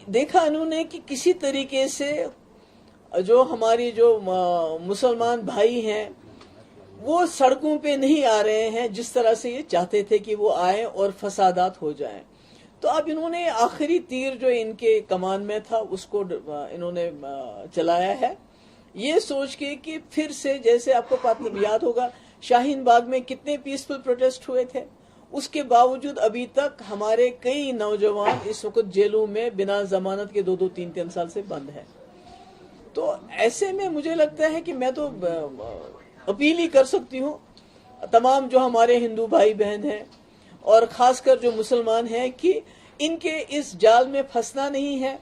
देखा उन्होंने कि किसी तरीके से जो हमारी जो मुसलमान भाई हैं वो सड़कों पे नहीं आ रहे हैं जिस तरह से ये चाहते थे कि वो आए और फसादात हो जाएं। तो अब इन्होंने आखिरी तीर जो इनके कमान में था उसको इन्होंने चलाया है, ये सोच के कि फिर से, जैसे आपको याद होगा शाहीन बाग में कितने पीसफुल प्रोटेस्ट हुए थे, उसके बावजूद अभी तक हमारे कई नौजवान इस वक्त जेलों में बिना जमानत के 2-2, 3-3 साल से बंद है। तो ऐसे में मुझे लगता है कि मैं तो अपील ही कर सकती हूँ तमाम जो हमारे हिंदू भाई बहन हैं और खासकर जो मुसलमान हैं कि इनके इस जाल में फंसना नहीं है।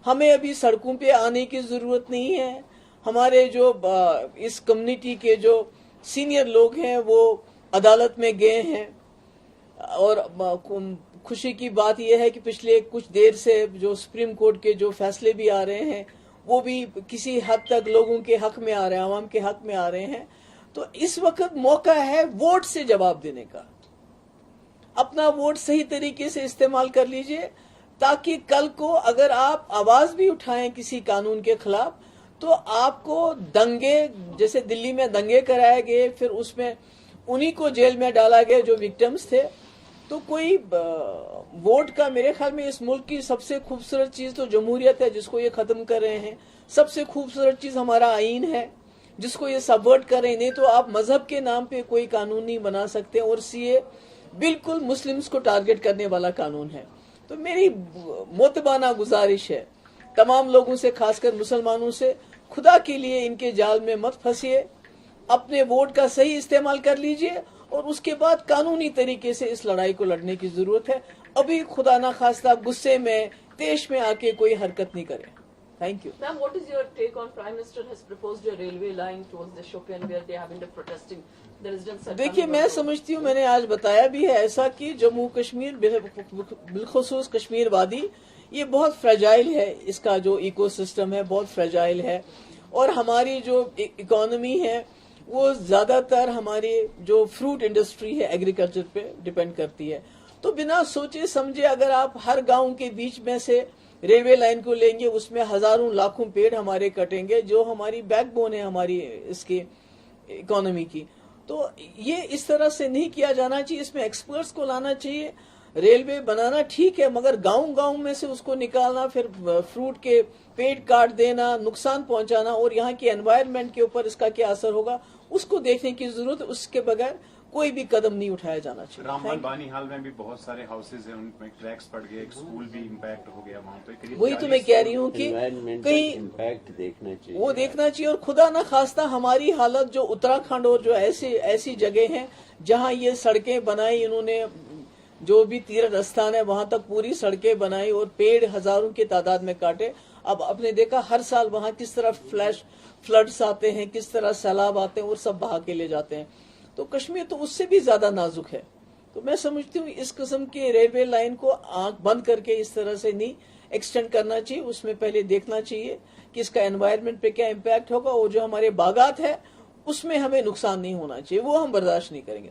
हमें अभी सड़कों पे आने की जरूरत नहीं है। हमारे जो इस कम्युनिटी के जो सीनियर लोग हैं वो अदालत में गए हैं और खुशी की बात यह है कि पिछले कुछ देर से जो सुप्रीम कोर्ट के जो फैसले भी आ रहे हैं वो भी किसी हद तक लोगों के हक में आ रहे हैं, आवाम के हक में आ रहे हैं। तो इस वक्त मौका है वोट से जवाब देने का। अपना वोट सही तरीके से इस्तेमाल कर लीजिए ताकि कल को अगर आप आवाज भी उठाएं किसी कानून के खिलाफ तो आपको दंगे, जैसे दिल्ली में दंगे कराए गए फिर उसमें उन्हीं को जेल में डाला गया जो विक्टिम्स थे, तो कोई वोट का मेरे ख्याल में इस मुल्क की सबसे खूबसूरत चीज तो जमहूरियत है जिसको ये खत्म कर रहे हैं। सबसे खूबसूरत चीज हमारा आईन है जिसको ये सबवर्ट कर रहे हैं। नहीं तो आप मजहब के नाम पे कोई कानून नहीं बना सकते और सीए बिल्कुल मुस्लिम्स को टारगेट करने वाला कानून है। तो मेरी मोतबाना गुजारिश है तमाम लोगों से, खासकर मुसलमानों से, खुदा के लिए इनके जाल में मत फंसिए, अपने वोट का सही इस्तेमाल कर लीजिए और उसके बाद कानूनी तरीके से इस लड़ाई को लड़ने की जरूरत है। अभी खुदा ना खास्ता गुस्से में, तेज में आके कोई हरकत नहीं करे। Thank you. Ma'am, what is your take on Prime Minister has proposed a railway line towards the Shopian where they have been protesting the residents? देखिए, मैं समझती हूँ, मैंने आज बताया भी है ऐसा कि जम्मू कश्मीर बिलखुसूस कश्मीर वादी ये बहुत फ्रेजाइल है, इसका जो इकोसिस्टम है बहुत फ्रेजाइल है और हमारी जो इकोनॉमी है वो ज्यादातर हमारी जो फ्रूट इंडस्ट्री है एग्रीकल्चर पे डिपेंड करती है। तो बिना सोचे समझे अगर आप हर गांव के बीच में से रेलवे लाइन को लेंगे उसमें हजारों लाखों पेड़ हमारे कटेंगे जो हमारी बैकबोन है हमारी इसकी इकोनॉमी की। तो ये इस तरह से नहीं किया जाना चाहिए, इसमें एक्सपर्ट्स को लाना चाहिए। रेलवे बनाना ठीक है मगर गांव-गांव में से उसको निकालना, फिर फ्रूट के पेड़ काट देना, नुकसान पहुंचाना और यहाँ की एनवायरनमेंट के ऊपर इसका क्या असर होगा उसको देखने की जरूरत है। उसके बगैर कोई भी कदम नहीं उठाया जाना चाहिए। रामबन बानीहाल में भी बहुत सारे हाउसेज हैं, उनमें ट्रैक्स पड़ गए, एक स्कूल भी इम्पैक्ट हो गया वहाँ पे। वही तो मैं कह रही हूँ कि कहीं इम्पैक्ट देखना चाहिए, वो देखना चाहिए। और खुदा ना खास्ता हमारी हालत जो उत्तराखंड और जो ऐसी जगह हैं जहाँ ये सड़कें बनाई इन्होंने, जो भी तीर्थ स्थान है वहां तक पूरी सड़कें बनाई और पेड़ हजारों की तादाद में काटे। अब आपने देखा हर साल वहां किस तरह फ्लड्स आते हैं, किस तरह सैलाब आते हैं और सब बहा के ले जाते हैं। तो कश्मीर तो उससे भी ज्यादा नाजुक है। तो मैं समझती हूँ इस किस्म के रेलवे लाइन को आंख बंद करके इस तरह से नहीं एक्सटेंड करना चाहिए। उसमें पहले देखना चाहिए कि इसका एनवायरनमेंट पे क्या इम्पैक्ट होगा और जो हमारे बागात है उसमें हमें नुकसान नहीं होना चाहिए, वो हम बर्दाश्त नहीं करेंगे।